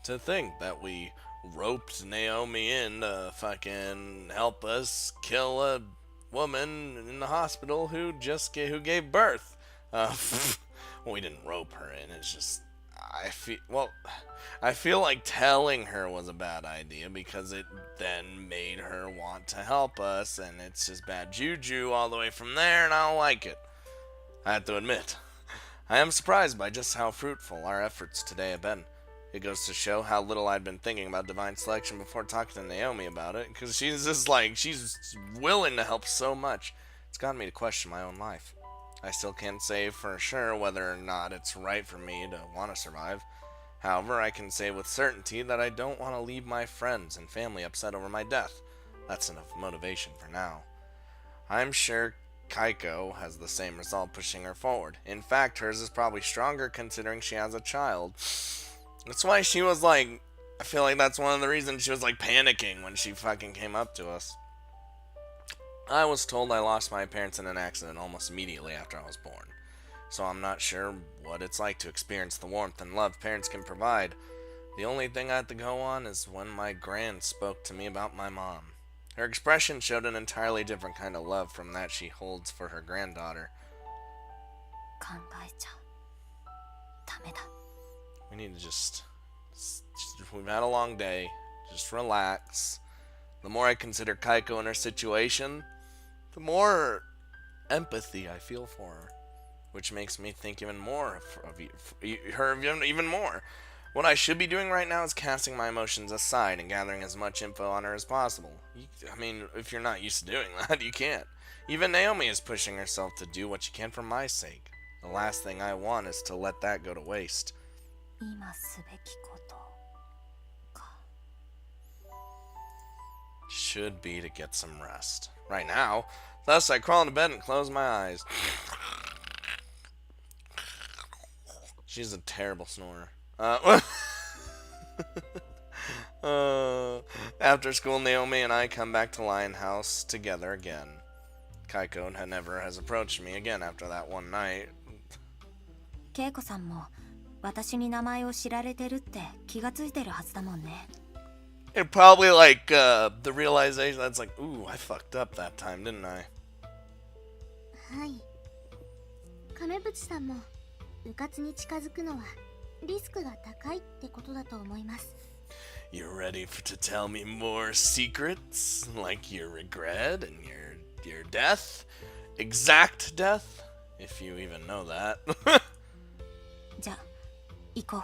To think that we roped Naomi in to fucking help us kill a woman in the hospital who gave birth. Well, we didn't rope her in. It's just I feel like telling her was a bad idea because it then made her want to help us, and it's just bad juju all the way from there, and I don't like it. I have to admit, I am surprised by just how fruitful our efforts today have been. It goes to show how little I'd been thinking about divine selection before talking to Naomi about it, because she's willing to help so much. It's gotten me to question my own life. I still can't say for sure whether or not it's right for me to want to survive. However, I can say with certainty that I don't want to leave my friends and family upset over my death. That's enough motivation for now. I'm sure Kaiko has the same result pushing her forward. In fact, hers is probably stronger considering she has a child. That's why she was like, I feel like that's one of the reasons she was like panicking when she fucking came up to us. I was told I lost my parents in an accident almost immediately after I was born, so I'm not sure what it's like to experience the warmth and love parents can provide. The only thing I had to go on is when my gran spoke to me about my mom. Her expression showed an entirely different kind of love from that she holds for her granddaughter. We need to we've had a long day. Just relax. The more I consider Kaiko and her situation, the more empathy I feel for her, which makes me think even more of her even more. What I should be doing right now is casting my emotions aside and gathering as much info on her as possible. I mean, if you're not used to doing that, you can't. Even Naomi is pushing herself to do what she can for my sake. The last thing I want is to let that go to waste. Should be to get some rest. Right now, thus I crawl into bed and close my eyes. She's a terrible snorer. After school, Naomi and I come back to Lion House together again. Kaiko never has approached me again after that one night. Keiko-sanも私に名前を知られてるって気がついてるはずだもんね。It probably like the realization that's like, ooh, I fucked up that time, didn't I? はい。亀渕さんも部活に近づくのはリスクが高いってことだと思います。You're ready to tell me more secrets, like your regret and your death, exact death, if you even know that. じゃあ行こ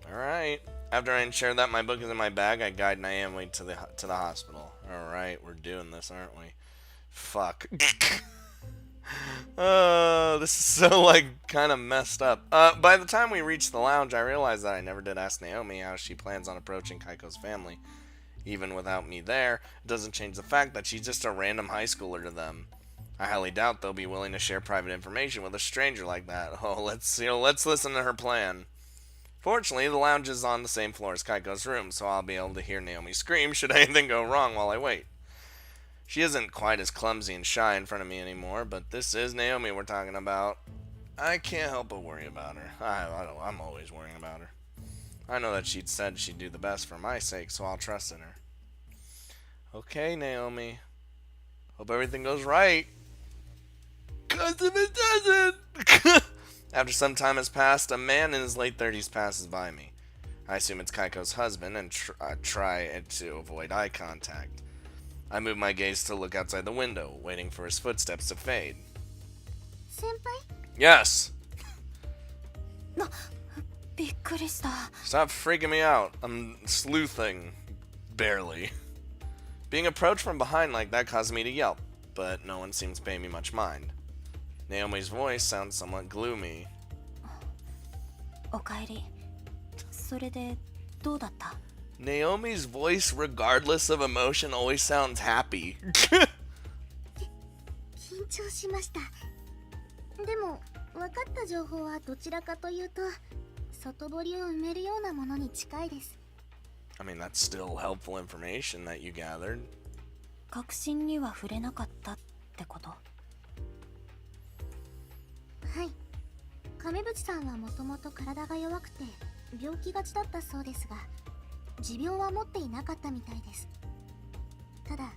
う。 Alright. After I ensure that my book is in my bag, I guide Naomi to the hospital. Alright, we're doing this, aren't we? Fuck. This is so, like, kind of messed up. By the time we reached the lounge, I realized that I never did ask Naomi how she plans on approaching Kaiko's family. Even without me there, it doesn't change the fact that she's just a random high schooler to them. I highly doubt they'll be willing to share private information with a stranger like that. Oh, let's listen to her plan. Fortunately, the lounge is on the same floor as Kaiko's room, so I'll be able to hear Naomi scream should anything go wrong while I wait. She isn't quite as clumsy and shy in front of me anymore, but this is Naomi we're talking about. I can't help but worry about her. I'm always worrying about her. I know that she'd said she'd do the best for my sake, so I'll trust in her. Okay, Naomi. Hope everything goes right. 'Cause if it doesn't... After some time has passed, a man in his late 30s passes by me. I assume it's Kaiko's husband and try to avoid eye contact. I move my gaze to look outside the window, waiting for his footsteps to fade. Senpai? Yes! びっくりした。 Stop freaking me out. I'm sleuthing. Barely. Being approached from behind like that caused me to yelp, but no one seems to pay me much mind. Naomi's voice sounds somewhat gloomy. おかえり。それでどうだった？ Naomi's voice, regardless of emotion, always sounds happy. 緊張しました。でも分かった情報はどちらかというと外堀を埋めるようなものに近いです。 I mean, that's still helpful information that you gathered. 確信には触れなかったってこと？はい。亀渕さんはもともと体が弱くて病気がちだったそうですが、持病は持っていなかったみたいです。ただ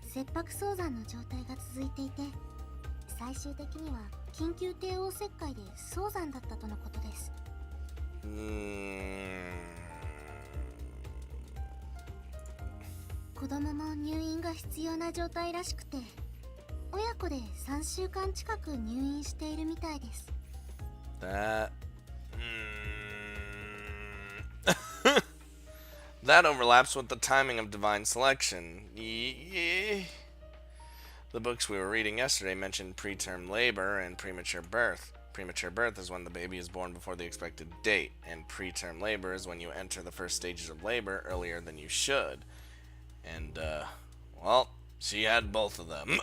切迫早産の状態が続いていて、最終的には緊急帝王切開で早産だったとのことです。子供も入院が必要な状態らしくて、親子で3週間近く入院しているみたいです。That overlaps with the timing of divine selection. The books we were reading yesterday mentioned preterm labor and premature birth. Premature birth is when the baby is born before the expected date, and preterm labor is when you enter the first stages of labor earlier than you should. And, well, she had both of them.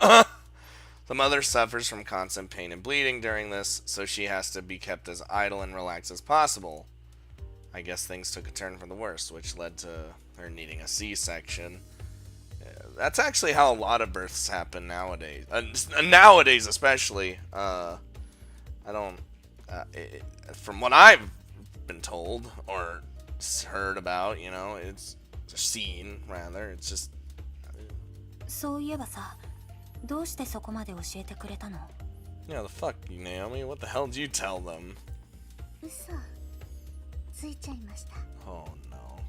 The mother suffers from constant pain and bleeding during this, so she has to be kept as idle and relaxed as possible. I guess things took a turn for the worse, which led to her needing a C-section. That's actually how a lot of births happen nowadays. Nowadays, especially. From what I've been told or heard about, you know, it's seen rather. It's just. そういえばさ、どうしてそこまで教えてくれたの？ Yeah, the fuck, Naomi. What the hell did you tell them? 嘘ついちゃいました。 Oh no.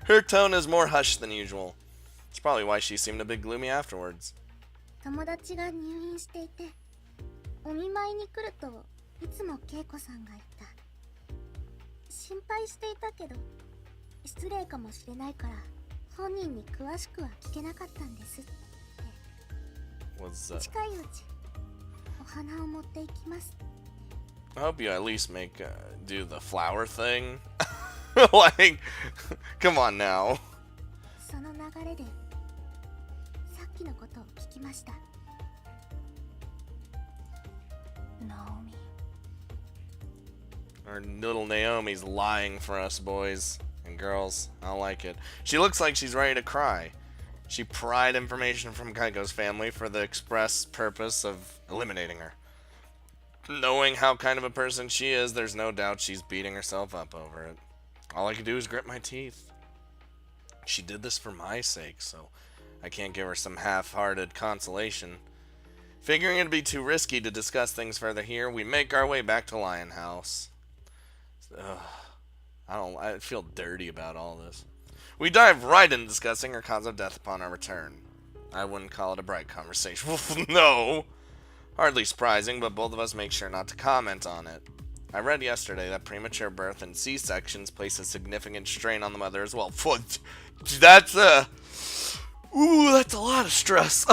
Her tone is more hushed than usual. It's probably why she seemed a bit gloomy afterwards. 友達が入院していて、お見舞いに来るといつも恵子さんが言った。心配していたけど失礼かもしれないから本人に詳しくは聞けなかったんですって。 近いうちお花を持っていきます。 I hope you at least do the flower thing. Like, come on now. その流れでさっきのことを聞きました。 Naomi. Our little Naomi's lying for us boys and girls. I don't like it. She looks like she's ready to cry. She pried information from Kaiko's family for the express purpose of eliminating her. Knowing how kind of a person she is, there's no doubt she's beating herself up over it. All I can do is grit my teeth. She did this for my sake, so I can't give her some half-hearted consolation. Figuring it'd be too risky to discuss things further here, we make our way back to Lion House. I feel dirty about all this. We dive right into discussing her cause of death upon our return. I wouldn't call it a bright conversation. No! Hardly surprising, but both of us make sure not to comment on it. I read yesterday that premature birth and C-sections place a significant strain on the mother as well. That's a lot of stress.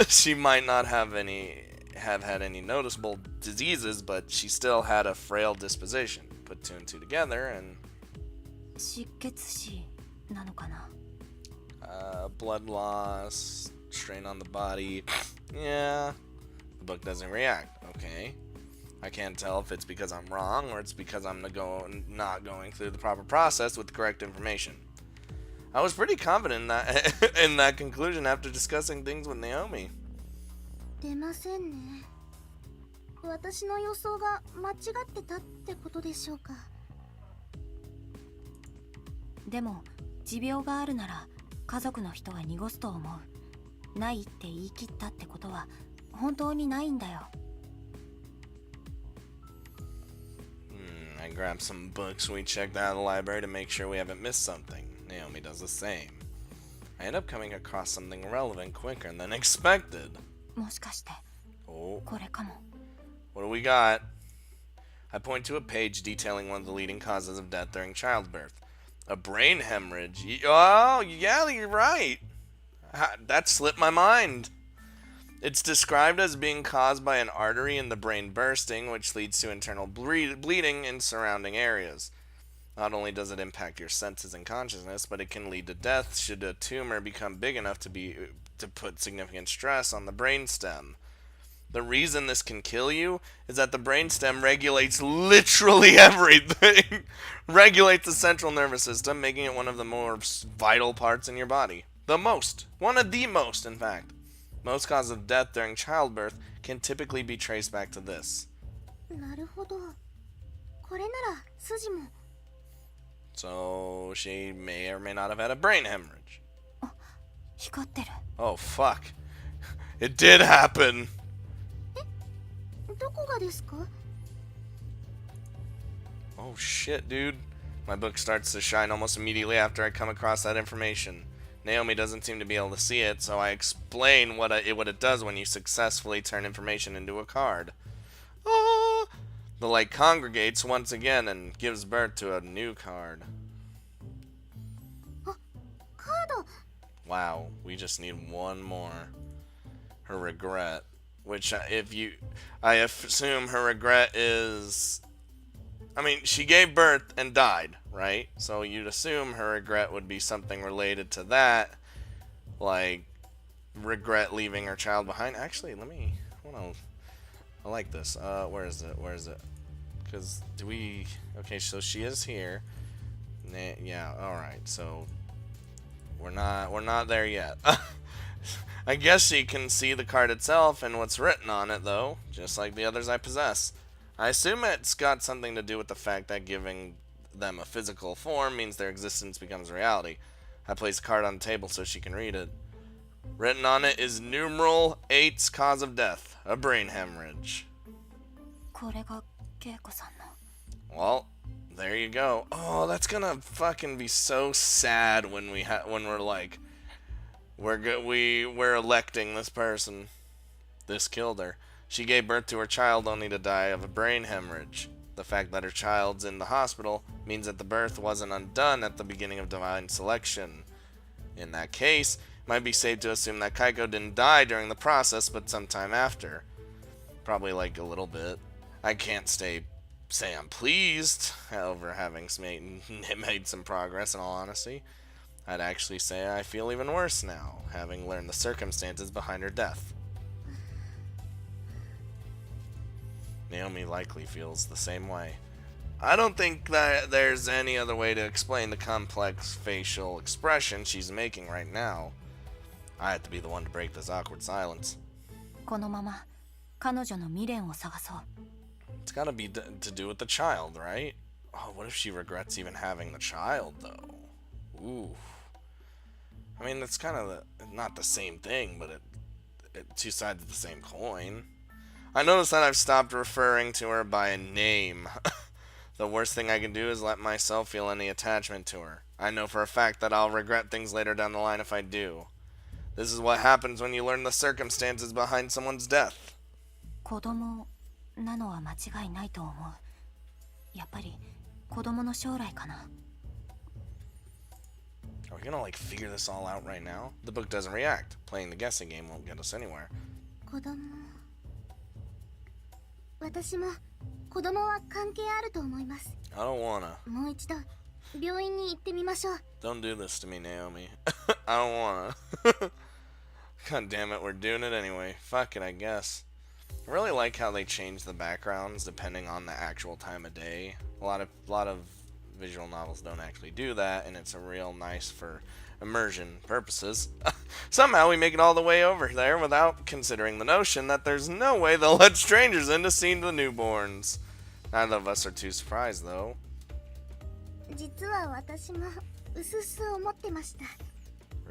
She might not have had any noticeable diseases, but she still had a frail disposition. Put two and two together and 失血死なのかな？ blood loss, strain on the body. Yeah, the book doesn't react. Okay, I can't tell if it's because I'm wrong or it's because I'm not going through the proper process with the correct information. I was pretty confident in that conclusion after discussing things with Naomi. 出ませんね。私の予想が間違ってたってことでしょうか。でも持病があるなら家族の人は濁すと思う。ないって言い切ったってことは本当にないんだよ。I grabbed some books. We checked out of the library to make sure we haven't missed something. Naomi does the same. I end up coming across something relevant quicker than expected. もしかしてこれかも。 What do we got? I point to a page detailing one of the leading causes of death during childbirth. A brain hemorrhage. Oh, yeah, you're right. That slipped my mind. It's described as being caused by an artery in the brain bursting, which leads to internal bleeding in surrounding areas. Not only does it impact your senses and consciousness, but it can lead to death should a tumor become big enough to put significant stress on the brainstem. The reason this can kill you is that the brainstem regulates literally everything. Regulates the central nervous system, making it one of the more vital parts in your body. One of the most, in fact. Most causes of death during childbirth can typically be traced back to this. なるほど。これなら筋も。 So she may or may not have had a brain hemorrhage. 光ってる。 Oh fuck. It did happen. どこがですか？ Oh shit, dude. My book starts to shine almost immediately after I come across that information. Naomi doesn't seem to be able to see it, so I explain what it does when you successfully turn information into a card. Ah! The light congregates once again and gives birth to a new card. あ、カード。 Wow, we just need one more. Her regret. Which, I assume her regret is... I mean, she gave birth and died, right? So you'd assume her regret would be something related to that. Like, regret leaving her child behind. Actually, hold on. I like this. Where is it? Because, okay, so she is here. Yeah, alright, so... We're not there yet. I guess she can see the card itself and what's written on it, though, just like the others I possess. I assume it's got something to do with the fact that giving them a physical form means their existence becomes reality. I place a card on the table so she can read it. Written on it is numeral 8's cause of death, a brain hemorrhage. これが恵子さんの。 Well, there you go. Oh, that's gonna fucking be so sad when we're like, we're electing this person. This killed her. She gave birth to her child only to die of a brain hemorrhage. The fact that her child's in the hospital means that the birth wasn't undone at the beginning of divine selection. In that case, it might be safe to assume that Kaiko didn't die during the process, but sometime after. Probably like a little bit. I can't say I'm pleased over having made some progress, in all honesty. I'd actually say I feel even worse now, having learned the circumstances behind her death. Naomi likely feels the same way. I don't think that there's any other way to explain the complex facial expression she's making right now. I have to be the one to break this awkward silence. このまま彼女の未練を探そう。 It's gotta be to do with the child, right? Oh, what if she regrets even having the child, though? Ooh. I mean, it's kind of not the same thing, but two sides of the same coin. I notice that I've stopped referring to her by a name. The worst thing I can do is let myself feel any attachment to her. I know for a fact that I'll regret things later down the line if I do. This is what happens when you learn the circumstances behind someone's death. 子供なのは間違いないと思う。やっぱり子供の将来かな。 Are we gonna figure this all out right now? The book doesn't react. Playing the guessing game won't get us anywhere. 子供。私も子供は関係あると思います。 I don't wanna. もう一度病院に行ってみましょう。 Don't do this to me, Naomi. I don't wanna. God damn it, we're doing it anyway. Fuck it, I guess. I really like how they change the backgrounds depending on the actual time of day. A lot of visual novels don't actually do that, and it's a real nice for immersion purposes. Somehow we make it all the way over there without considering the notion that there's no way they'll let strangers in to see the newborns. Neither of us are too surprised, though. 実は私もうすうす思ってました。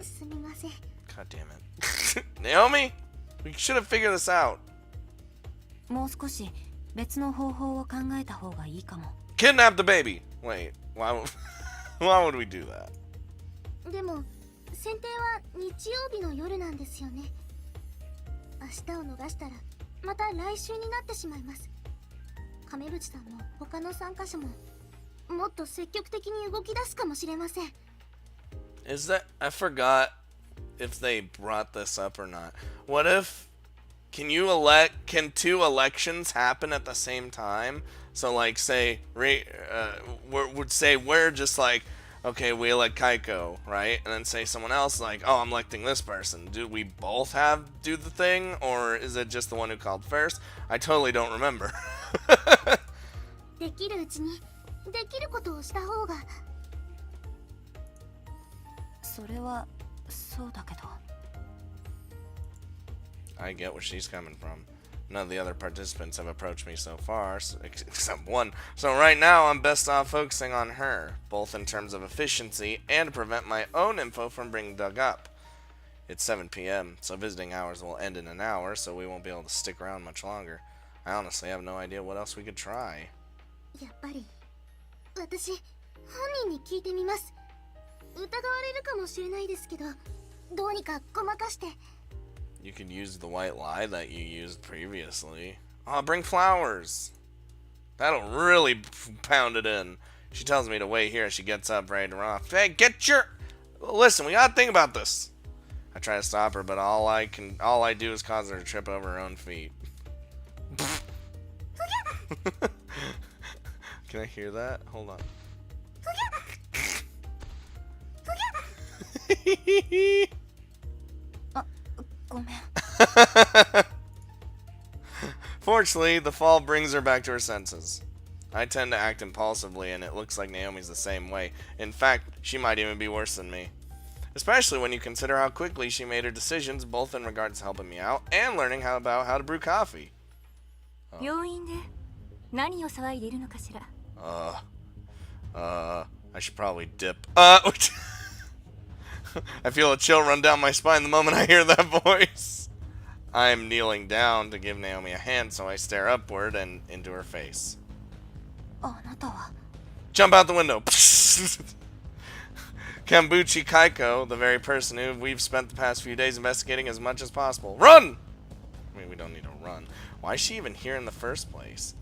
すみません。 God damn it. Naomi? We should have figured this out. もう少し別の方法を考えた方がいいかも。 Kidnap the baby. Wait, why would we do that? でも選定は日曜日の夜なんですよね。明日を逃したらまた来週になってしまいます。亀渕さんも他の参加者ももっと積極的に動き出すかもしれません。 Is that... I forgot if they brought this up or not. What if... Can two elections happen at the same time? So say... we're just okay, we elect Kaiko, right? And then say someone else oh, I'm electing this person. Do we both do the thing? Or is it just the one who called first? I totally don't remember. できるうちにできることをした方が。それはそうだけど。 I get where she's coming from. None of the other participants have approached me so far, except one. So right now, I'm best off focusing on her, both in terms of efficiency and to prevent my own info from being dug up. It's 7 p.m., so visiting hours will end in an hour, so we won't be able to stick around much longer. I honestly have no idea what else we could try. やっぱり私本人に聞いてみます。疑われるかもしれないですけど、どうにかごまかして。 You could use the white lie that you used previously. Oh, bring flowers. That'll really pound it in. She tells me to wait here as she gets up, ready to run off. Hey, get your... Listen, we gotta think about this. I try to stop her, but all I do is cause her to trip over her own feet. Can I hear that? Hold on. Fortunately, the fall brings her back to her senses. I tend to act impulsively, and it looks like Naomi's the same way. In fact, she might even be worse than me. Especially when you consider how quickly she made her decisions, both in regards to helping me out and learning about how to brew coffee. I should probably dip. I feel a chill run down my spine the moment I hear that voice. I'm kneeling down to give Naomi a hand, so I stare upward and into her face. Jump out the window. Kambuchi Kaiko, the very person who we've spent the past few days investigating as much as possible. Run! I mean, we don't need to run. Why is she even here in the first place?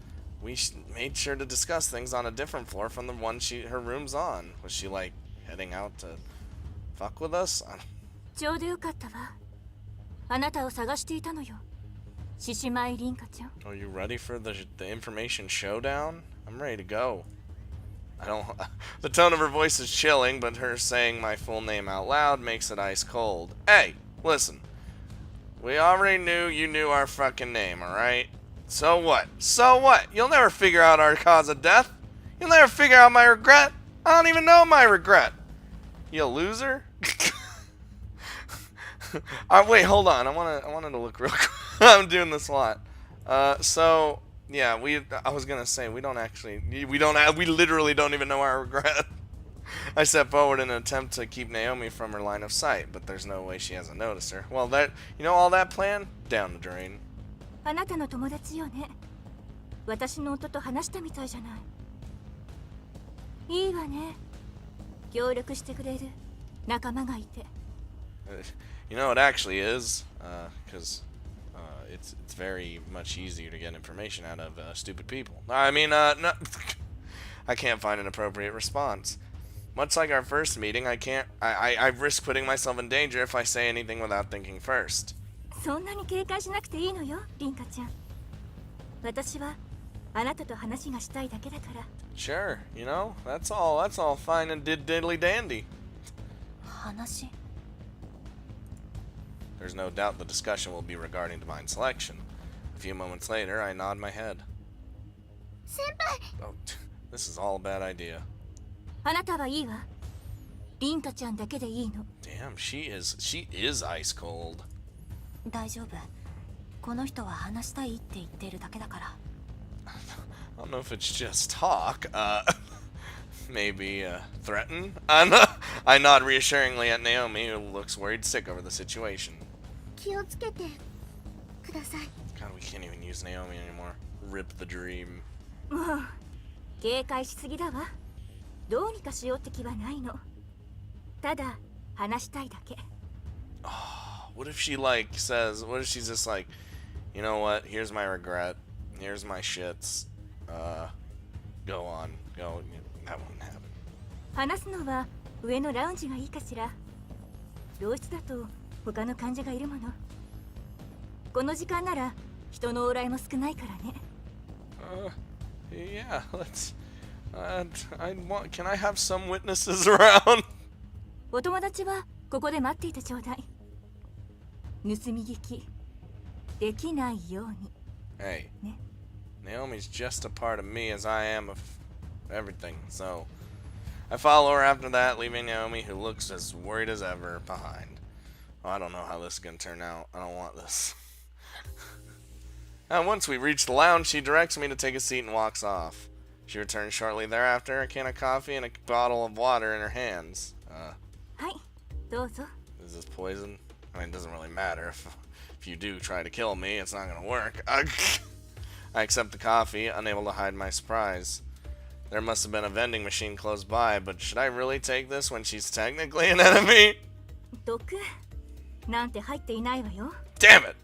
We made sure to discuss things on a different floor from the one her room's on. Was she, like, heading out to fuck with us? Oh, you ready for the information showdown? I'm ready to go. The tone of her voice is chilling, but her saying my full name out loud makes it ice cold. Hey, listen. We already knew you knew our fucking name, alright? So what? So what? You'll never figure out our cause of death. You'll never figure out my regret. I don't even know my regret. You loser? Wait, hold on. I wanted to look real quick. I'm doing this a lot. So yeah, I was gonna say we literally don't even know our regret. I step forward in an attempt to keep Naomi from her line of sight, but there's no way she hasn't noticed her. Well, all that plan down the drain. You know, it actually is, because it's very much easier to get information out of stupid people. I mean, no, I can't find an appropriate response. Much like our first meeting, I risk putting myself in danger if I say anything without thinking first. Sure, you know, that's all fine and diddly dandy. There's no doubt the discussion will be regarding divine selection. A few moments later, I nod my head. Senpai! Oh, this is all a bad idea. Damn, she is ice cold. I don't know if it's just talk. Maybe threaten? I nod reassuringly at Naomi, who looks worried sick over the situation. God, we can't even use Naomi anymore. Rip the dream. What if she says, what if she's just like, you know what, here's my regret, here's my shits, go on, go, that wouldn't happen. Yeah, let's, can I have some witnesses around? Hey, Naomi's just a part of me as I am of everything, so I follow her after that, leaving Naomi, who looks as worried as ever, behind. Oh, I don't know how this is gonna turn out. I don't want this. And once we reach the lounge, she directs me to take a seat and walks off. She returns shortly thereafter, a can of coffee and a bottle of water in her hands. はいどうぞ Is this poison? I mean, it doesn't really matter. If you do try to kill me, it's not gonna work. I accept the coffee, unable to hide my surprise. There must have been a vending machine close by, but should I really take this when she's technically an enemy? 毒なんて入っていないわよ Damn it!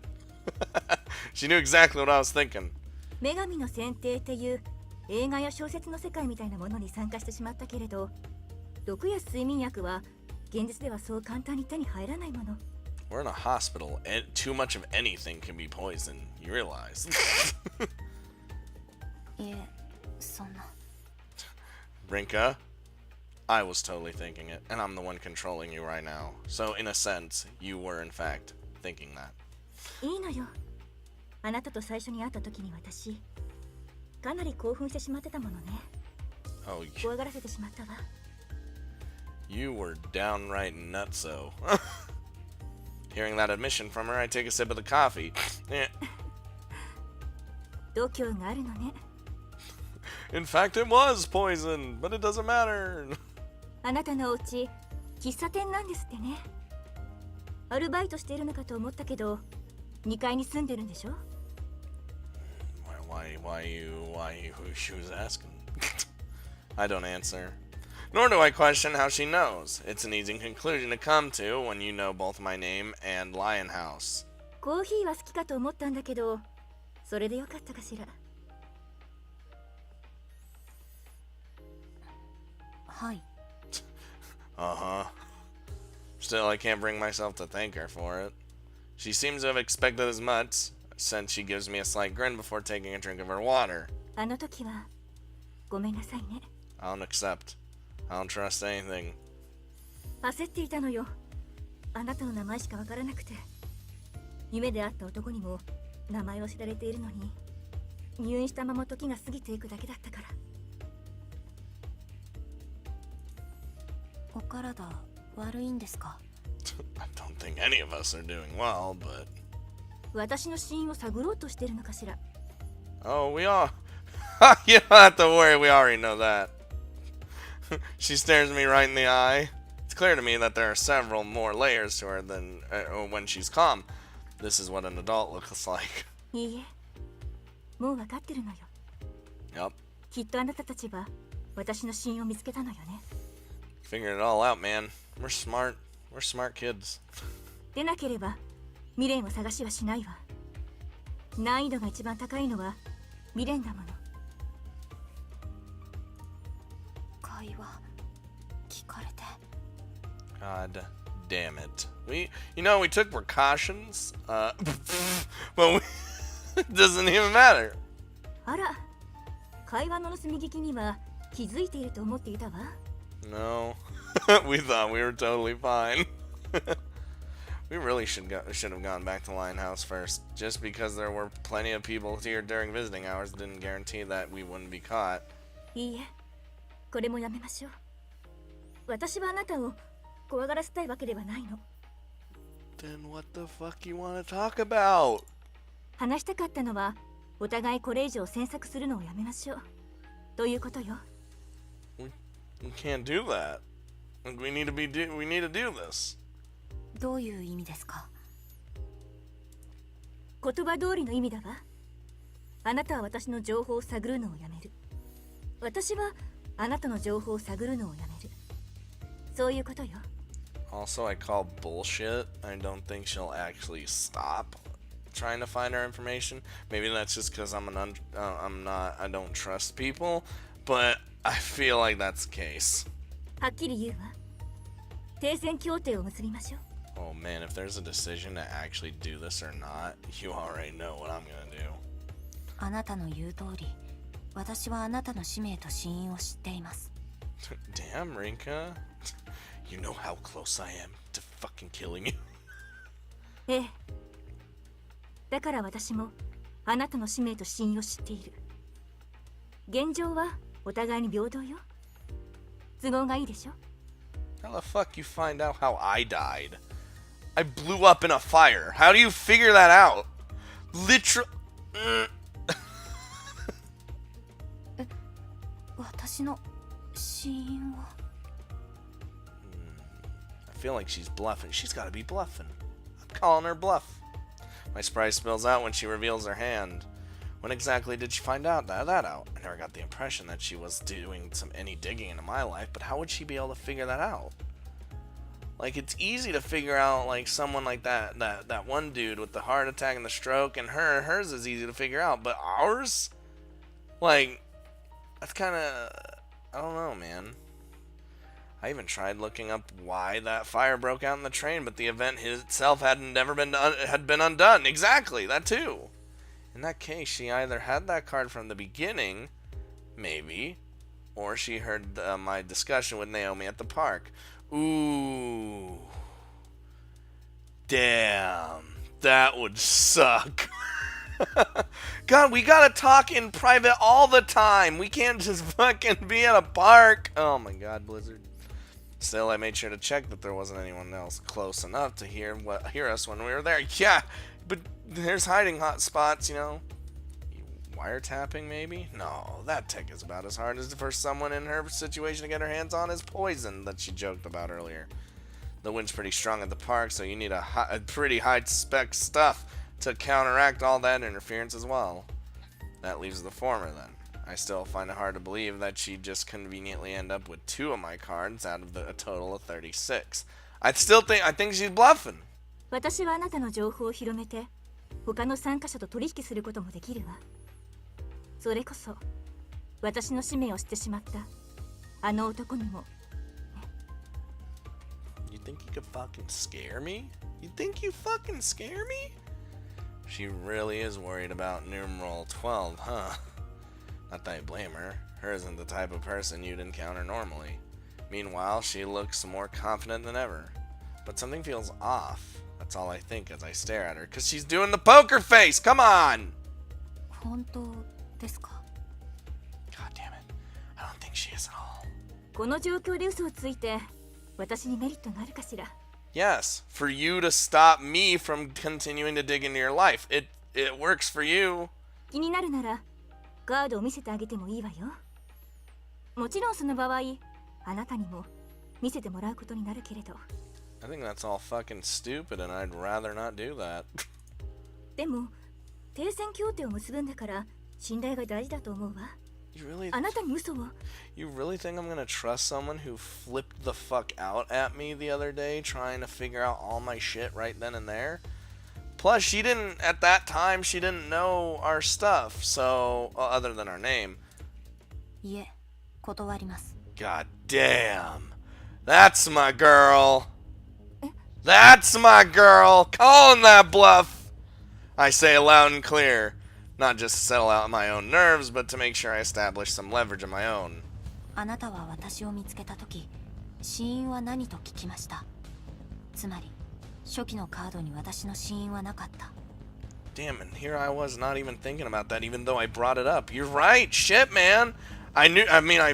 She knew exactly what I was thinking. 女神の選定っていう映画や小説の世界みたいなものに参加してしまったけれど毒や睡眠薬は現実ではそう簡単に手に入らないもの We're in a hospital, and too much of anything can be poison. You realize? いえそんな Rinka, I was totally thinking it, and I'm the one controlling you right now. So, in a sense, you were in fact thinking that. いいのよあなたと最初に会った時に私かなり興奮してしまってたものね Oh, 怖がらせてしまったわ you were downright nutso. Hearing that admission from her, I take a sip of the coffee. 度胸があるのね In fact, it was poison, but it doesn't matter. あなたのお家喫茶店なんですってねアルバイトしているのかと思ったけど2階に住んでるんでしょ Why you, she was asking. I don't answer. Nor do I question how she knows. It's an easy conclusion to come to when you know both my name and Lion House. コーヒーは好きかと思ったんだけどそれでよかったかしらはい Uh-huh. Still, I can't bring myself to thank her for it. She seems to have expected as much, since she gives me a slight grin before taking a drink of her water. あの時はごめんなさいね I don't accept. I don't trust anything. 焦っていたのよあなたの名前しかわからなくて夢で会った男にも名前を知られているのに入院したまま時が過ぎていくだけだったからお体悪いんですか I don't think any of us are doing well, but... 私の死因を探ろうとしてるのかしら Oh, we all... You don't have to worry, we already know that. She stares me right in the eye. It's clear to me that there are several more layers to her than when she's calm. This is what an adult looks like. いいえもう分かってるのよ Yep. きっとあなたたちは私の死因を見つけたのよね Figured it all out, man. We're smart. We're smart kids. でなければ未練を探しはしないわ難易度が一番高いのは未練だもの会話聞かれて God damn it. We took precautions, but it doesn't even matter. あら会話の盗み聞きには気づいていると思っていたわ No. We thought we were totally fine. We really should have gone back to Lionhouse first. Just because there were plenty of people here during visiting hours didn't guarantee that we wouldn't be caught. いいえこれもやめましょう私はあなたを怖がらせたいわけではないの Then what the fuck you want to talk about? 話したかったのはお互いこれ以上詮索するのをやめましょうということよ We can't do that. We need to do this. どういう意味ですか言葉通りの意味だわあなたは私の情報を探るのをやめる私はあなたの情報を探るのをやめるそういうことよ Also, I call bullshit. I don't think she'll actually stop trying to find our information. Maybe that's just because I don't trust people, but I feel like that's the case. はっきり言うわ停戦協定を結びましょう Oh man, if there's a decision to actually do this or not, you already know what I'm gonna do. あなたの言う通り私はあなたの使命と死因を知っています Damn, Rinka. You know how close I am to fucking killing you. ええだから私もあなたの使命と死因を知っている現状はお互いに平等よ都合がいいでしょ How the fuck you find out how I died? I blew up in a fire. How do you figure that out? 私の死因は I feel like she's bluffing. She's got to be bluffing. I'm calling her bluff. My surprise spills out when she reveals her hand. When exactly did she find out that out? I never got the impression that she was doing any digging into my life, but how would she be able to figure that out? Like, it's easy to figure out, like, someone like that one dude with the heart attack and the stroke, and hers is easy to figure out, but ours? Like, that's kind of, I don't know, man. I even tried looking up why that fire broke out in the train, but the event itself had been undone. Exactly, that too. In that case, she either had that card from the beginning, maybe, or she heard my discussion with Naomi at the park. Ooh. Damn. That would suck. God, we gotta talk in private all the time. We can't just fucking be at a park. Oh my God, Blizzard. Still, I made sure to check that there wasn't anyone else close enough to hear us when we were there. Yeah, but there's hiding hot spots, you know. Wiretapping, maybe? No, that tech is about as hard as for someone in her situation to get her hands on as poison that she joked about earlier. The wind's pretty strong at the park, so you need a pretty high-spec stuff to counteract all that interference as well. That leaves the former, then. I still find it hard to believe that she'd just conveniently end up with 2 of my cards out of a total of 36. I think she's bluffing. 私はあなたの情報を広めて他の参加者と取引することもできるわ。それこそ私の使命を知ってしまったあの男にも。You think you could fucking scare me? You think you fucking scare me? She really is worried about numeral 12, huh? Not that I blame her. Her isn't the type of person you'd encounter normally. Meanwhile, she looks more confident than ever. But something feels off. That's all I think as I stare at her. Because she's doing the poker face! Come on! 本当ですか? God damn it. I don't think she is at all. この状況で嘘をついて私にメリットがあるかしら? Yes, for you to stop me from continuing to dig into your life. It works for you. 気になるならカードを見せてあげてもいいわよ。もちろんその場合、あなたにも見せてもらうことになるけれど。I think that's all fucking stupid and I'd rather not do that. でも、停戦協定を結ぶんだから信頼が大事だと思うわ。あなたに嘘を。You really think I'm gonna trust someone who flipped the fuck out at me the other day trying to figure out all my shit right then and there? Plus, at that time, she didn't know our stuff, so, other than our name. いえ、断ります。God damn. That's my girl. That's my girl. Calling that bluff. I say it loud and clear. Not just to settle out my own nerves, but to make sure I establish some leverage of my own. あなたは私を見つけたとき、死因は何と聞きました。つまり、初期のカードに私の死因はなかった。Damn, and here I was not even thinking about that, even though I brought it up. You're right, shit, man. I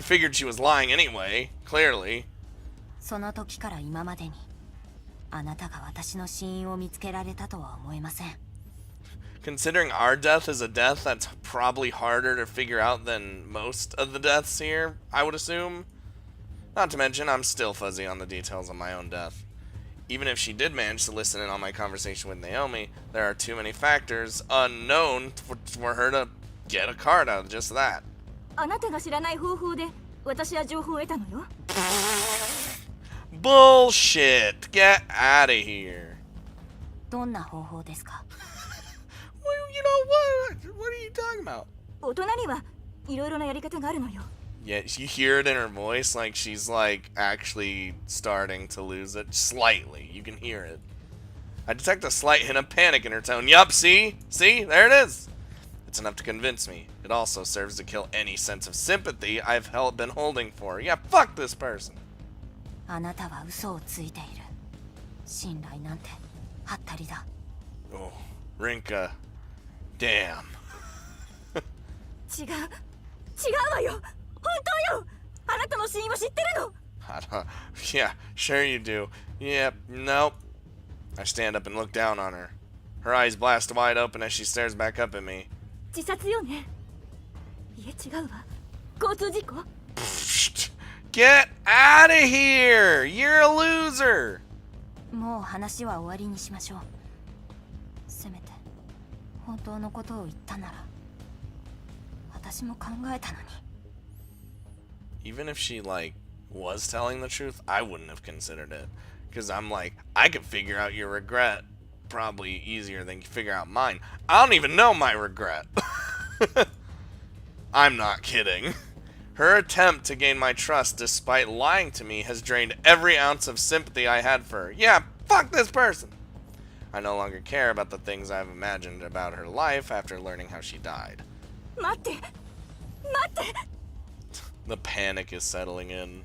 figured she was lying anyway, clearly. その時から今までに、あなたが私の死因を見つけられたとは思えません。Considering our death is a death that's probably harder to figure out than most of the deaths here, I would assume. Not to mention, I'm still fuzzy on the details of my own death. Even if she did manage to listen in on my conversation with Naomi, there are too many factors unknown for her to get a card out of just that. あなたが知らない方法で私は情報を得たのよ。Bullshit! Get out of here. どんな方法ですか? What are you talking about? 大人にはいろいろなやり方があるのよ。Yeah, you hear it in her voice, like she's like actually starting to lose it slightly. You can hear it. I detect a slight hint of panic in her tone. Yup, see? See? There it is. It's enough to convince me. It also serves to kill any sense of sympathy I've been holding for her. Yeah, fuck this person. あなたは嘘をついている。信頼なんてはったりだ。Oh, Rinka. Damn. 違うわよ。本当よ。あなたの死因を知ってるの。Yeah, sure you do. Yep, nope. I stand up and look down on her. Her eyes blast wide open as she stares back up at me. 自殺よね。いえ違うわ。交通事故。 Get out of here! You're a loser! もう話は終わりにしましょう。せめて本当のことを言ったなら私も考えたのに。 Even if she, like, was telling the truth, I wouldn't have considered it. Because I'm like, I could figure out your regret probably easier than you figure out mine. I don't even know my regret. I'm not kidding. Her attempt to gain my trust despite lying to me has drained every ounce of sympathy I had for her. Yeah, fuck this person. I no longer care about the things I've imagined about her life after learning how she died. 待って待って。 The panic is settling in.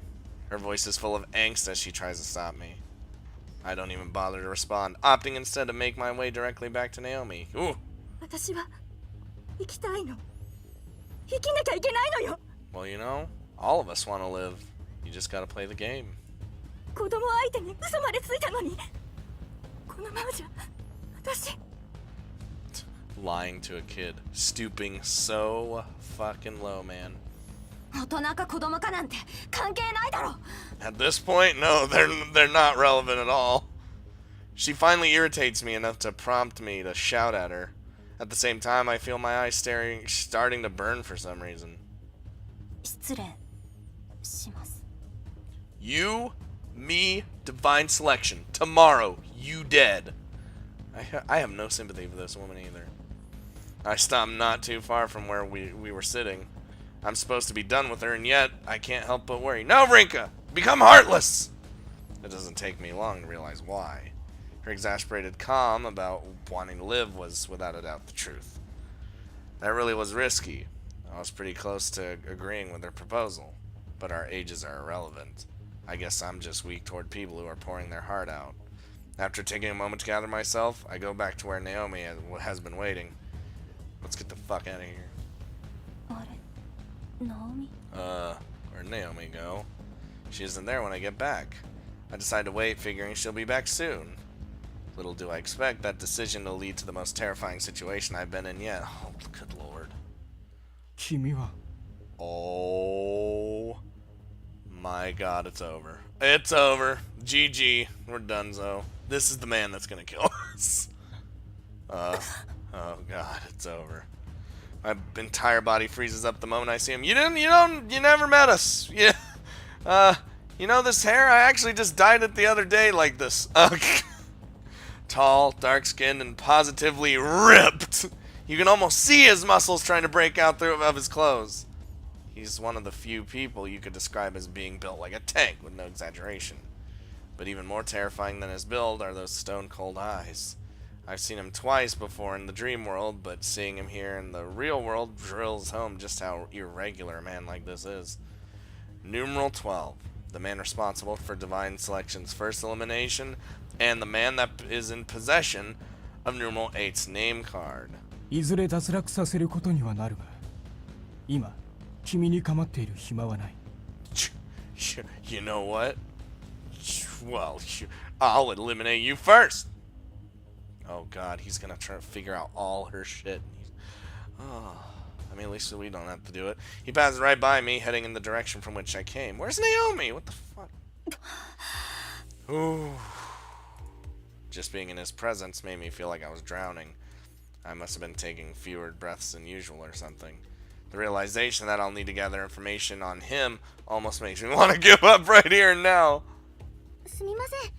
Her voice is full of angst as she tries to stop me. I don't even bother to respond, opting instead to make my way directly back to Naomi. Ooh. 私は生きたいの。生きなきゃいけないのよ。 Well, you know, all of us want to live. You just gotta play the game. 子供相手に嘘までついたのに。このままじゃ私。 Lying to a kid. Stooping so fucking low, man. 大人か子供かなんて関係ないだろ。 At this point, no, they're not relevant at all. She finally irritates me enough to prompt me to shout at her. At the same time, I feel my eyes starting to burn for some reason. 失礼します。 You, me, divine selection. Tomorrow, you dead. I have no sympathy for this woman either. I stopped not too far from where we were sitting. I'm supposed to be done with her, and yet I can't help but worry. No, Rinka! Become heartless! It doesn't take me long to realize why. Her exasperated calm about wanting to live was without a doubt the truth. That really was risky. I was pretty close to agreeing with her proposal, but our ages are irrelevant. I guess I'm just weak toward people who are pouring their heart out. After taking a moment to gather myself, I go back to where Naomi has been waiting. Let's get the fuck out of here. あれ、ナオミ? Where'd Naomi go? She isn't there when I get back. I decide to wait, figuring she'll be back soon. Little do I expect that decision to lead to the most terrifying situation I've been in yet. Oh, good lord. 君は Oh my god, it's over. It's over. GG. We're donezo. This is the man that's gonna kill us. Oh god, it's over. My entire body freezes up the moment I see him. You never met us. Yeah. You know this hair? I actually just dyed it the other day like this. Tall, dark-skinned, and positively ripped. You can almost see his muscles trying to break out through of his clothes. He's one of the few people you could describe as being built like a tank, with no exaggeration. But even more terrifying than his build are those stone-cold eyes. I've seen him twice before in the dream world, but seeing him here in the real world drills home just how irregular a man like this is. Numeral 12. The man responsible for Divine Selection's first elimination, and the man that is in possession of Numeral 8's name card. いずれ脱落させることにはなるが、今君に構っている暇はない。You know what? Well, I'll eliminate you first. Oh god, he's gonna try to figure out all her shit. Oh, I mean, at least we don't have to do it. He passes right by me, heading in the direction from which I came. Where's Naomi? What the fuck? Ooh. Just being in his presence made me feel like I was drowning. I must have been taking fewer breaths than usual or something. The realization that I'll need to gather information on him almost makes me want to give up right here and now. すみません。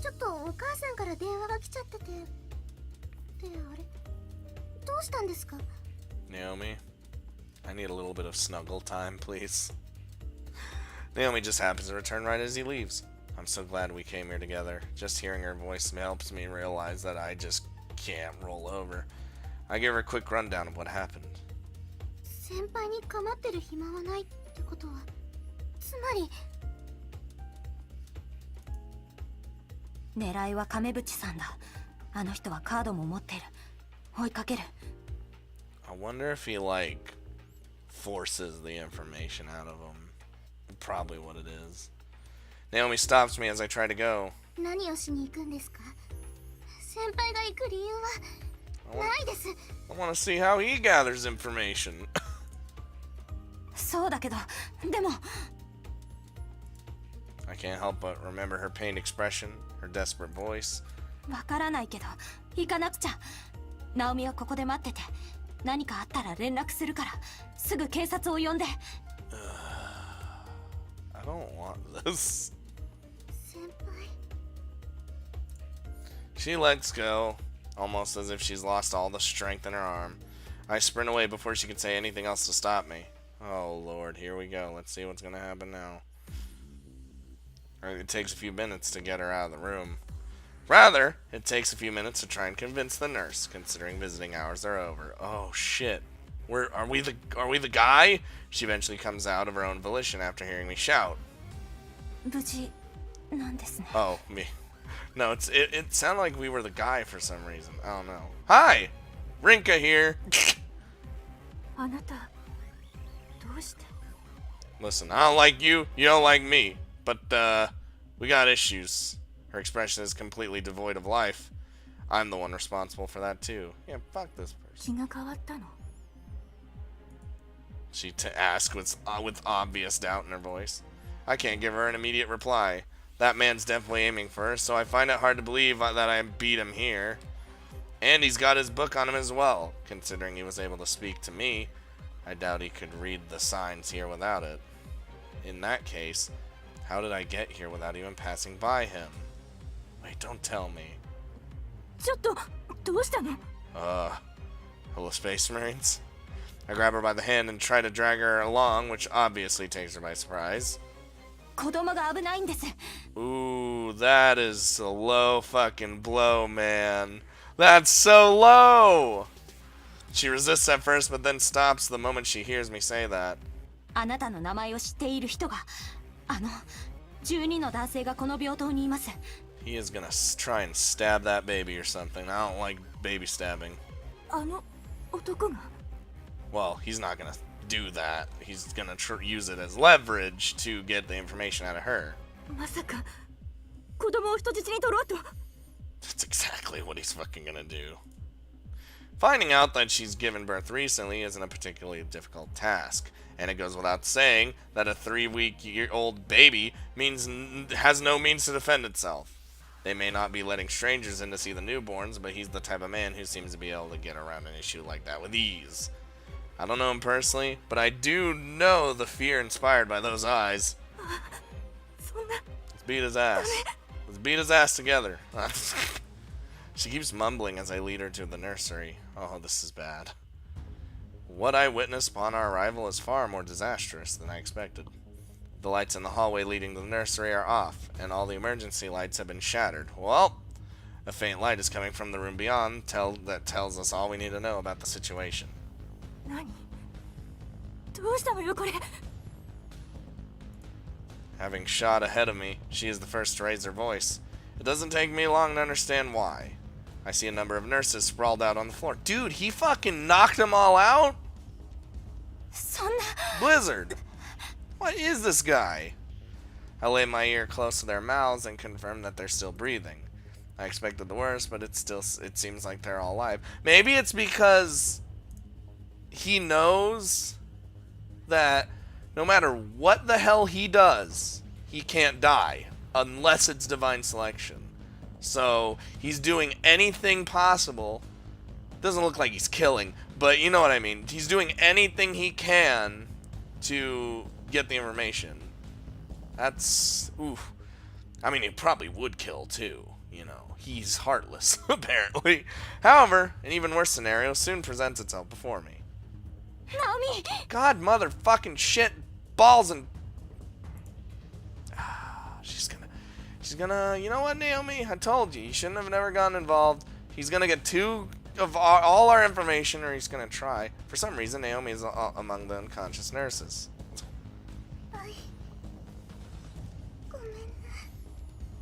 ちょっとお母さんから電話が来ちゃってて。で、あれどうしたんですか? Naomi, I need a little bit of snuggle time, please. Naomi just happens to return right as he leaves. I'm so glad we came here together. Just hearing her voice helps me realize that I just can't roll over. I give her a quick rundown of what happened. 先輩に構ってる暇はないってことは、つまり狙いは亀渕さんだ。あの人はカードも持ってる。追いかける。I wonder if he like forces the information out of him. Probably what it is. Naomi stops me as I try to go. 何をしに行くんですか? 先輩が行く理由は。ないです。 I want to see how he gathers information. そうだけど、でも I can't help but remember her pained expression, her desperate voice. わからないけど行かなくちゃ。ナオミはここで待ってて、何かあったら連絡するから、すぐ警察を呼んで。I don't want this. 先輩。 She lets go, almost as if she's lost all the strength in her arm. I sprint away before she can say anything else to stop me. Oh lord, here we go. Let's see what's gonna happen now. It takes a few minutes to get her out of the room. Rather, it takes a few minutes to try and convince the nurse, considering visiting hours are over. Oh shit. Are we the guy? She eventually comes out of her own volition after hearing me shout. 無事なんですね。 Oh, me. No, it sounded like we were the guy for some reason. I don't know. Hi! Rinka here! あなたどうして？ Listen, I don't like you, you don't like me. But, we got issues. Her expression is completely devoid of life. I'm the one responsible for that too. Yeah, fuck this person. 気が変わったの？ She asked with obvious doubt in her voice. I can't give her an immediate reply. That man's definitely aiming for her, so I find it hard to believe that I beat him here. And he's got his book on him as well. Considering he was able to speak to me, I doubt he could read the signs here without it. In that case, how did I get here without even passing by him? Wait, don't tell me. ちょっとどうしたの？ Hello, Space Marines? I grab her by the hand and try to drag her along, which obviously takes her by surprise. 子供が危ないんです。 Ooh, that is a low fucking blow, man. That's so low! She resists at first, but then stops the moment she hears me say that. あなたの名前を知っている人が、12の男性がこの病棟にいます。 He is gonna try and stab that baby or something. I don't like baby stabbing. あの男が？ Well, he's not gonna do that. He's gonna use it as leverage to get the information out of her. まさか子供を人質に取ろうと？ That's exactly what he's fucking gonna do. Finding out that she's given birth recently isn't a particularly difficult task, and it goes without saying that a 3-week-old baby has no means to defend itself. They may not be letting strangers in to see the newborns, but he's the type of man who seems to be able to get around an issue like that with ease. I don't know him personally, but I do know the fear inspired by those eyes. そんな。 Let's beat his ass. Let's beat his ass together. She keeps mumbling as I lead her to the nursery. Oh, this is bad. What I witnessed upon our arrival is far more disastrous than I expected. The lights in the hallway leading to the nursery are off, and all the emergency lights have been shattered. Well, a faint light is coming from the room beyond that tells us all we need to know about the situation. 何？どうしたのよこれ？ Having shot ahead of me, she is the first to raise her voice. It doesn't take me long to understand why. I see a number of nurses sprawled out on the floor. Dude, he fucking knocked them all out? そんな。 Blizzard! What is this guy? I lay my ear close to their mouths and confirm that they're still breathing. I expected the worst, but it seems like they're all alive. Maybe it's because he knows that no matter what the hell he does, he can't die unless it's divine selection. So he's doing anything possible. Doesn't look like he's killing, but you know what I mean. He's doing anything he can to get the information. That's oof. I mean, he probably would kill too. You know, he's heartless apparently. However, an even worse scenario soon presents itself before me. ナオミ。 God, motherfucking shit, balls and. She's gonna. You know what, Naomi? I told you, you shouldn't have never gotten involved. He's gonna get two of all our information, or he's gonna try. For some reason, Naomi is among the unconscious nurses. はい。ごめんな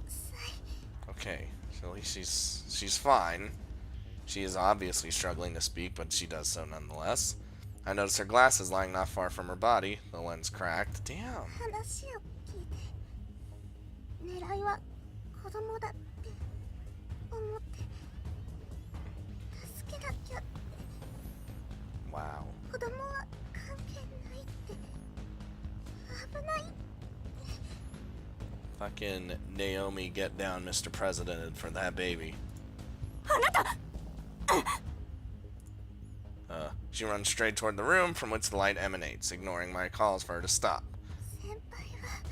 さい。 Okay, so at least she's fine. She is obviously struggling to speak, but she does so nonetheless. I notice her glasses lying not far from her body, the lens cracked. Damn. 話を聞いて、狙いは子供だって思って助けだって Wow. 子供は関係ないって危ない。 Fucking Naomi, get down, Mr. President, for that baby. She runs straight toward the room from which the light emanates, ignoring my calls for her to stop. 先輩は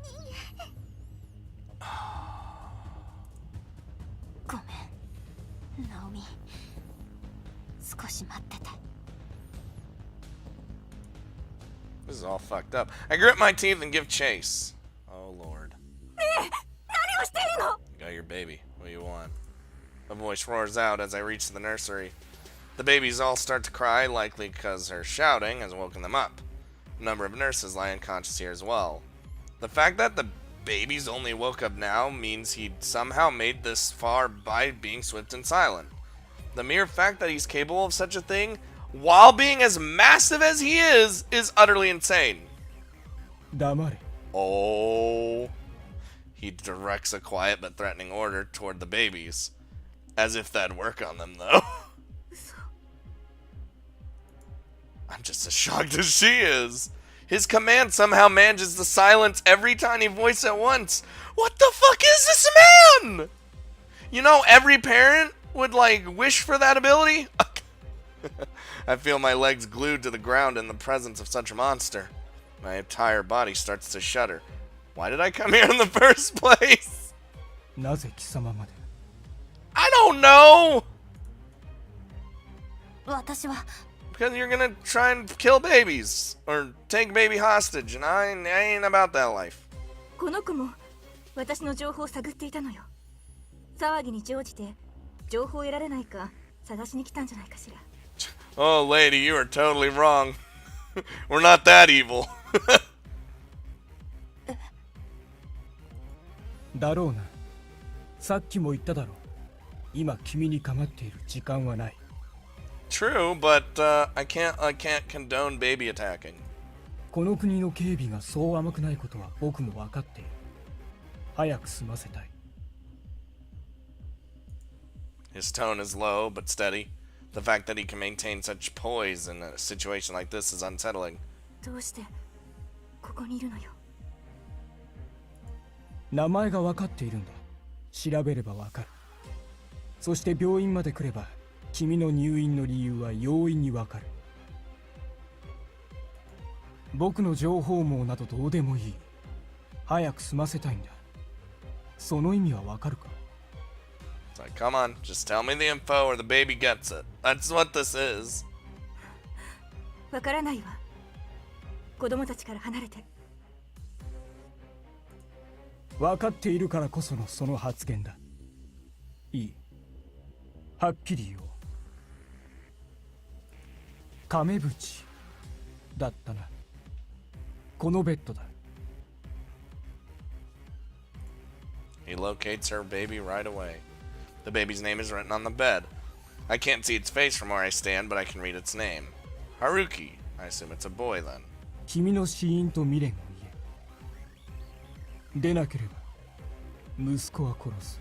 逃げ。ごめん、ナオミ。少し待ってて。 This is all fucked up. I grit my teeth and give chase. Oh, Lord. 何をしているの？ You got your baby. What do you want? A voice roars out as I reach the nursery. The babies all start to cry, likely because her shouting has woken them up. A number of nurses lie unconscious here as well. The fact that the babies only woke up now means he somehow made this far by being swift and silent. The mere fact that he's capable of such a thing, while being as massive as he is utterly insane. 黙れ。 Oh. He directs a quiet but threatening order toward the babies. As if that'd work on them, though. I'm just as shocked as she is. His command somehow manages to silence every tiny voice at once. What the fuck is this man? You know, every parent would, like, wish for that ability. I feel my legs glued to the ground in the presence of such a monster. My entire body starts to shudder. Why did I come here in the first place? なぜ貴様まで。 I don't know! 私は Because you're gonna try and kill babies. Or take baby hostage. And I ain't about that life. この子も私の情報を探っていたのよ。騒ぎに乗じて情報を得られないか探しに来たんじゃないかしら。 Oh, lady, you are totally wrong. We're not that evil. だろうな。さっきも言っただろう。今君に構っている時間はない。 True, but I can't condone baby attacking. この国の警備がそう甘くないことは僕も分かっている。早く済ませたい。 His tone is low but steady. The fact that he can maintain such poise in a situation like this is unsettling. どうしてここにいるのよ。名前が分かっているんだ。調べれば分かる。そして病院まで来れば君の入院の理由は容易に分かる。僕の情報網などどうでもいい。早く済ませたいんだ。その意味は分かるか？ It's like, come on, just tell me the info or the baby gets it. That's what this is. わからないわ。子供たちから離れて。分かっているからこそのその発言だ。いい。はっきり言おう。亀淵だったな。このベッドだ。 He locates her baby right away. The baby's name is written on the bed. I can't see its face from where I stand, but I can read its name. Haruki. I assume it's a boy then. 君の死因と未練を言え。でなければ息子は殺す。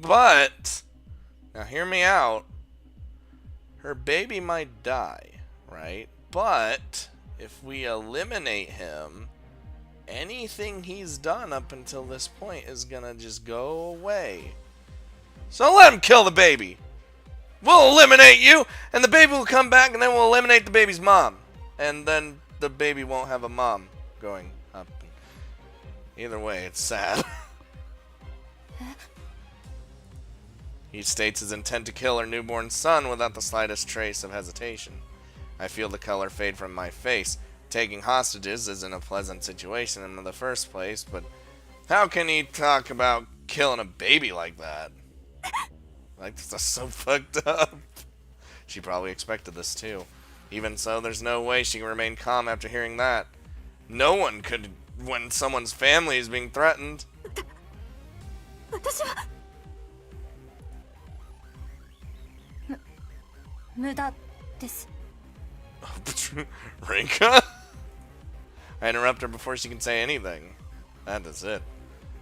But, now hear me out. Her baby might die, right? But, if we eliminate him, anything he's done up until this point is gonna just go away. So let him kill the baby. We'll eliminate you, and the baby will come back, and then we'll eliminate the baby's mom. And then the baby won't have a mom growing up. Either way, it's sad. He states his intent to kill her newborn son without the slightest trace of hesitation. I feel the color fade from my face. Taking hostages isn't a pleasant situation in the first place, but how can he talk about killing a baby like that? Like, that's so fucked up. She probably expected this too. Even so, there's no way she can remain calm after hearing that. No one could when someone's family is being threatened. 私は無駄です。 Rinka? I interrupt her before she can say anything. That is it.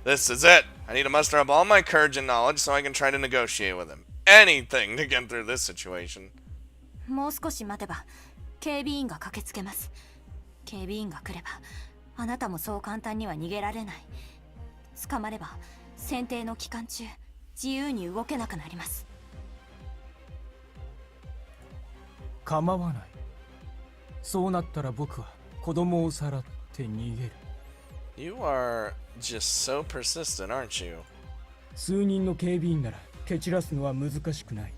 This is it. I need to muster up all my courage and knowledge so I can try to negotiate with him. anything to get through this situation. もう少し待てば警備員が駆けつけます。警備員が来ればあなたもそう簡単には逃げられない。捕まれば選定の期間中自由に動けなくなります。構わない。そうなったら僕は子供をさらって逃げる。 You are just so persistent, aren't you? 数人の警備員なら蹴散らすのは難しくない。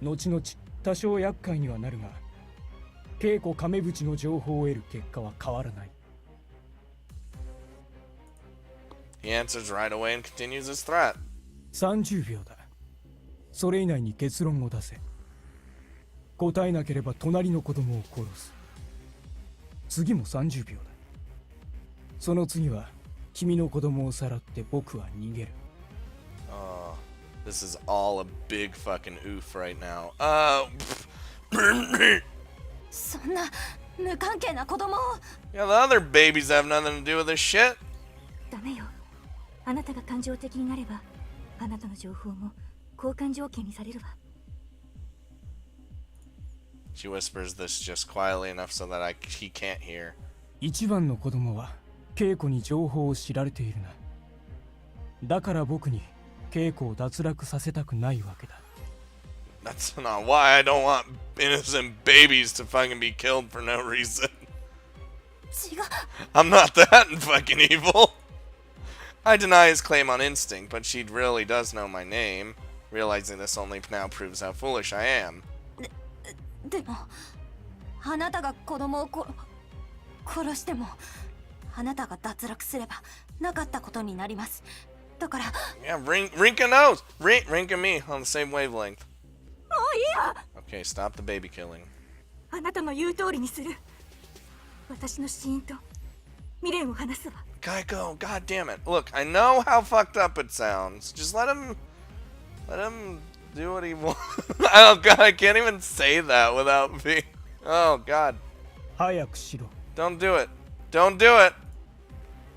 後々多少厄介にはなるが、稽古亀淵の情報を得る結果は変わらない。 He answers right away and continues his threat. 30秒だ。それ以内に結論を出せ。答えなければ隣の子供を殺す。次も30秒だ。その次は君の子供をさらって僕は逃げる。 This is all a big fucking oof right now. そんな無関係な子供を。 Yeah, the other babies have nothing to do with this shit. ダメよ。あなたが感情的になれば、あなたの情報も交換条件にされるわ。She whispers this just quietly enough so that he can't hear. 一番の子供は稽古に情報を知られているな。だから僕に稽古を脱落させたくないわけだ。 That's not why I don't want innocent babies to fucking be killed for no reason. 違う。 I'm not that fucking evil. I deny his claim on instinct, but she really does know my name. Realizing this only now proves how foolish I am. でもあなたが子供を殺してもあなたが脱落すればなかったことになります。だから。 Yeah, Rinka knows. Rinka and me on the same wavelength. もういいよ。 Okay, stop the baby killing. あなたの言う通りにする。私の死因と未練を話すわ。 Geico, god damn it. Look, I know how fucked up it sounds. Just let him do what he wants. Oh god, I can't even say that without being... Oh god. 早くしろ。 Don't do it. Don't do it.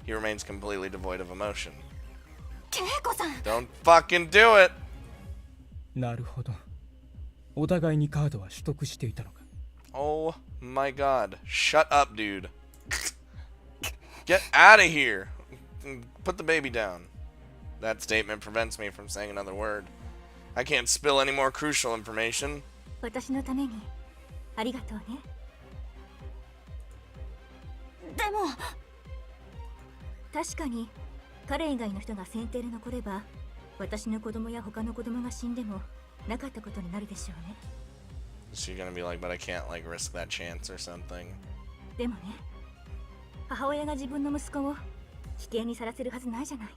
He remains completely devoid of emotion. 恵子さん。 Don't fucking do it. なるほど。お互いにカードは取得していたのか。 Oh my god. Shut up, dude. Get out of here. Put the baby down. That statement prevents me from saying another word. I can't spill any more crucial information. 私のためにありがとうね。でも確かに彼以外の人が先手で残れば、私の子供や他の子供が死んでもなかったことになるでしょうね。 Is she gonna be like, but I can't like risk that chance or something? でもね、母親が自分の息子を危険にさらせるはずないじゃない。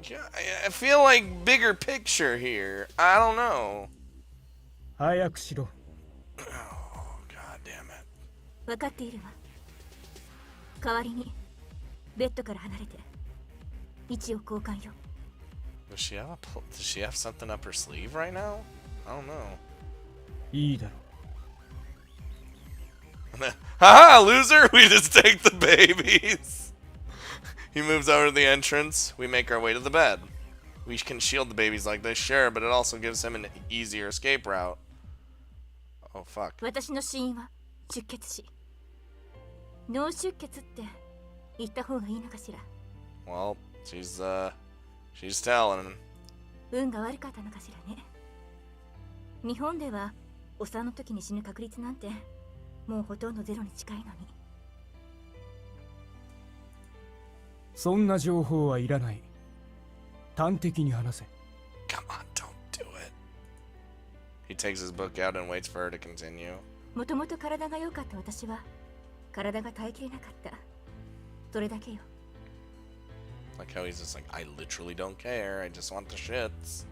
Yeah, I feel like bigger picture here. I don't know. 早くしろ。 Oh, god damn it. 分かっているわ。代わりにベッドから離れて位置を交換よ。 Does she have something up her sleeve right now? I don't know. いいだろ Haha, loser! We just take the babies! He moves over to the entrance. We make our way to the bed. We can shield the babies like this, sure, but it also gives him an easier escape route. Oh, fuck. 私の死因は出血死。脳出血って言った方がいいのかしら。 Well, she's telling. 運が悪かったのかしらね。日本ではお産の時に死ぬ確率なんてもうほとんどゼロに近いのに。そんな情報はいらない。端的に話せ。 Come on, don't do it. He takes his book out and waits for her to continue. もともと体が良かった私は体が耐えきれなかった。それだけよ。 Like how he's just like, I literally don't care. I just want the shits.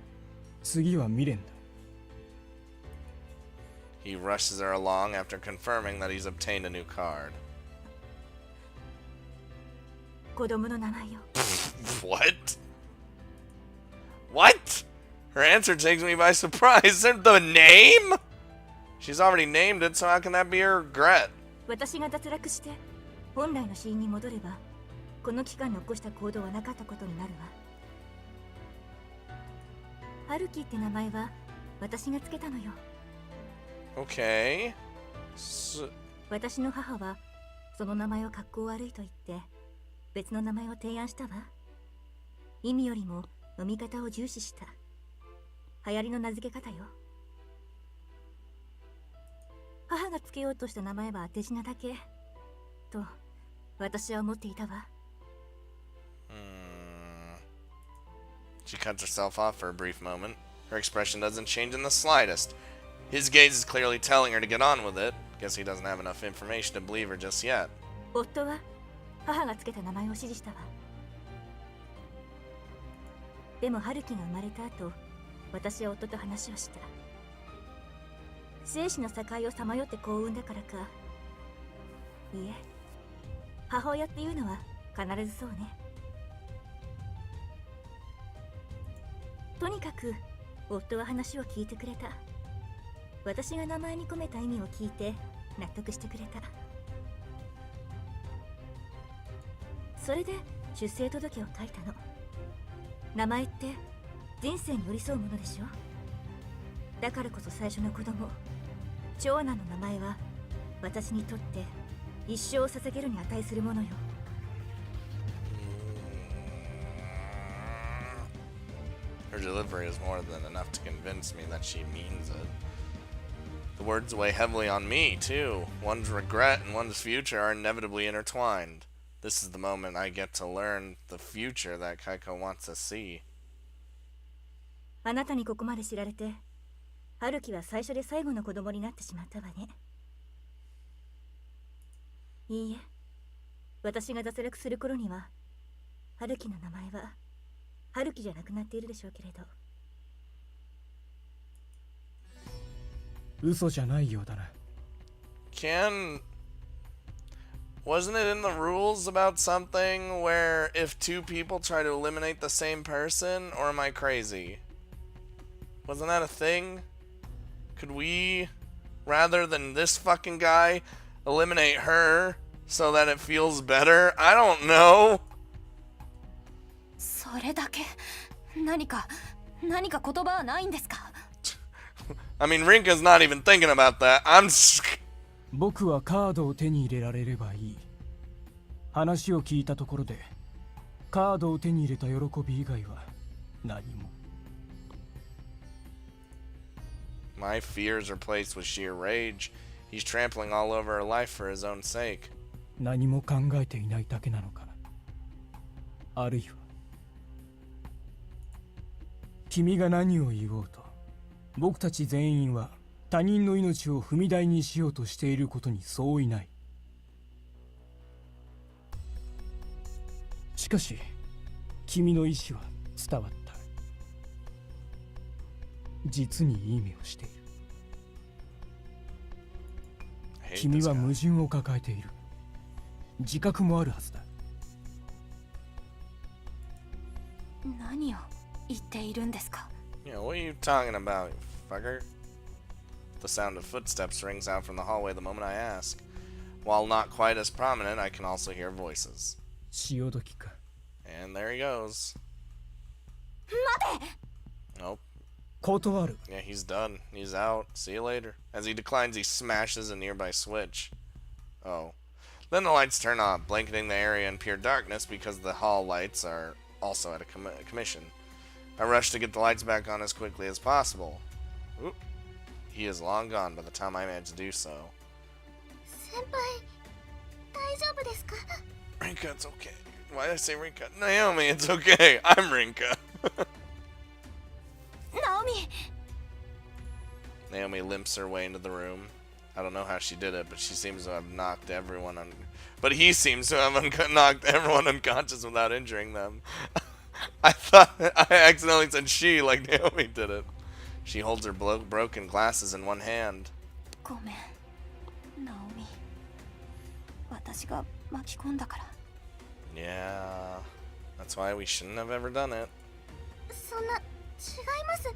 次は未練だ。 He rushes her along after confirming that he's obtained a new card. 子供の名前よ。 What? What? Her answer takes me by surprise. Is that the name? She's already named it, so how can that be her regret? 私が脱落して本来の死因に戻れば、この期間に起こした行動はなかったことになるわ。春樹って名前は私がつけたのよ。 Okay. 私の母はその名前を格好悪いと言って別の名前を提案したわ。意味よりも読み方を重視した流行りの名付け方よ。母がつけようとした名前は当て字なだけと私は思っていたわ。She cuts herself off for a brief moment. Her expression doesn't change in the slightest. His gaze is clearly telling her to get on with it. Guess he doesn't have enough information to believe her just yet. 夫は母がつけた名前を指示したわ。でも春樹が生まれた後、私は夫と話をした。生死の境をさまよって幸運だからか、いえ、母親っていうのは必ずそうね。とにかく夫は話を聞いてくれた。私が名前に込めた意味を聞いて納得してくれた。それで出生届を書いたの。名前って人生に寄り添うものでしょ。だからこそ最初の子供、長男の名前は私にとって一生を捧げるに値するものよ。Her delivery is more than enough to convince me that she means it. The words weigh heavily on me, too. One's regret and one's future are inevitably intertwined. This is the moment I get to learn the future that Kaiko wants to see. あなたにここまで知られて、春樹は最初で最後の子供になってしまったわね。いいえ、私が脱落する頃には、春樹の名前は春樹じゃなくなっているでしょうけれど。嘘じゃないようだな。Wasn't it in the rules about something where if two people try to eliminate the same person, or am I crazy? Wasn't that a thing? Could we, rather than this fucking guy, eliminate her so that it feels better? I don't know. それだけ何か言葉はないんですか？ I mean, Rinka's not even thinking about that. I'm 僕はカードを手に入れられればいい。話を聞いたところでカードを手に入れた喜び以外は何も。My fears are placed with sheer rage. He's trampling all over her life for his own sake. 何も考えていないだけなのか。あるいは君が何を言おうと、僕たち全員は他人の命を踏み台にしようとしていることに相違ない。しかし君の意志は伝わった。実にいい目をしている。君は矛盾を抱えている。自覚もあるはずだ。何を言っているんですか？ Yeah, what are you talking about, you fucker? The sound of footsteps rings out from the hallway the moment I ask. While not quite as prominent, I can also hear voices. 潮時か。 And there he goes. 待て！ Nope. 断る。 Yeah, he's done. He's out. See you later. As he declines, he smashes a nearby switch. Oh. Then the lights turn on, blanketing the area in pure darkness because the hall lights are also at a commission. I rush to get the lights back on as quickly as possible. Oop. He is long gone by the time I manage to do so. 先輩、大丈夫ですか？ Rinka, it's okay. Why did I say Rinka? Naomi, it's okay. I'm Rinka. ナオミ！ Naomi limps her way into the room. I don't know how she did it, but she seems to have knocked everyone on. But he seems to have knocked everyone unconscious without injuring them. I thought I accidentally said she, like Naomi did it. She holds her broken glasses in one hand. ごめん、ナオミ。私が巻き込んだから。Yeah, that's why we shouldn't have ever done it. そんな、違います。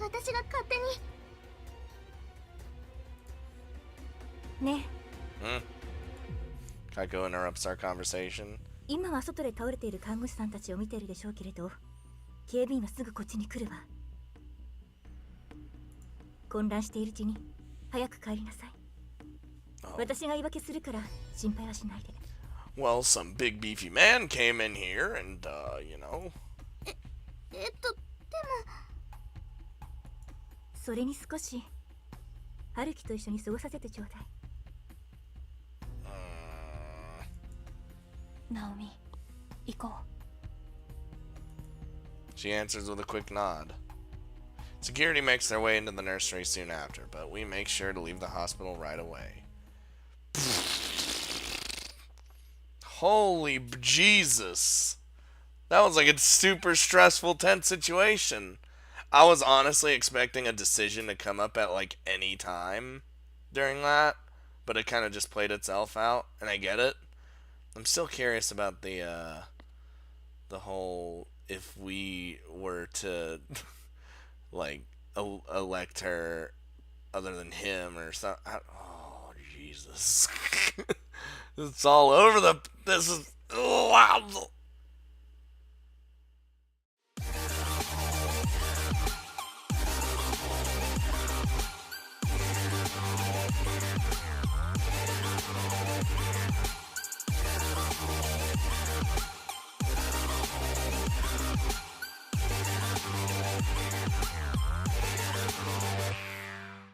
私が勝手に。ね、Kaiko interrupts our conversation. 今は外で倒れている看護師さんたちを見てるでしょうけれど、警備員はすぐこっちに来るわ。混乱しているうちに早く帰りなさい。 Oh. 私が言い訳するから心配はしないで。 Well, some big beefy man came in here and, you know. でもそれに少し春樹と一緒に過ごさせてちょうだい。ナオミ、行こう。 She answers with a quick nod. Security makes their way into the nursery soon after, but we make sure to leave the hospital right away. Holy Jesus. That was like a super stressful, tense situation. I was honestly expecting a decision to come up at like any time during that, but it kind of just played itself out, and I get it. I'm still curious about the whole, if we were to like elect her other than him or something. Oh Jesus. It's all over the, this is, wow.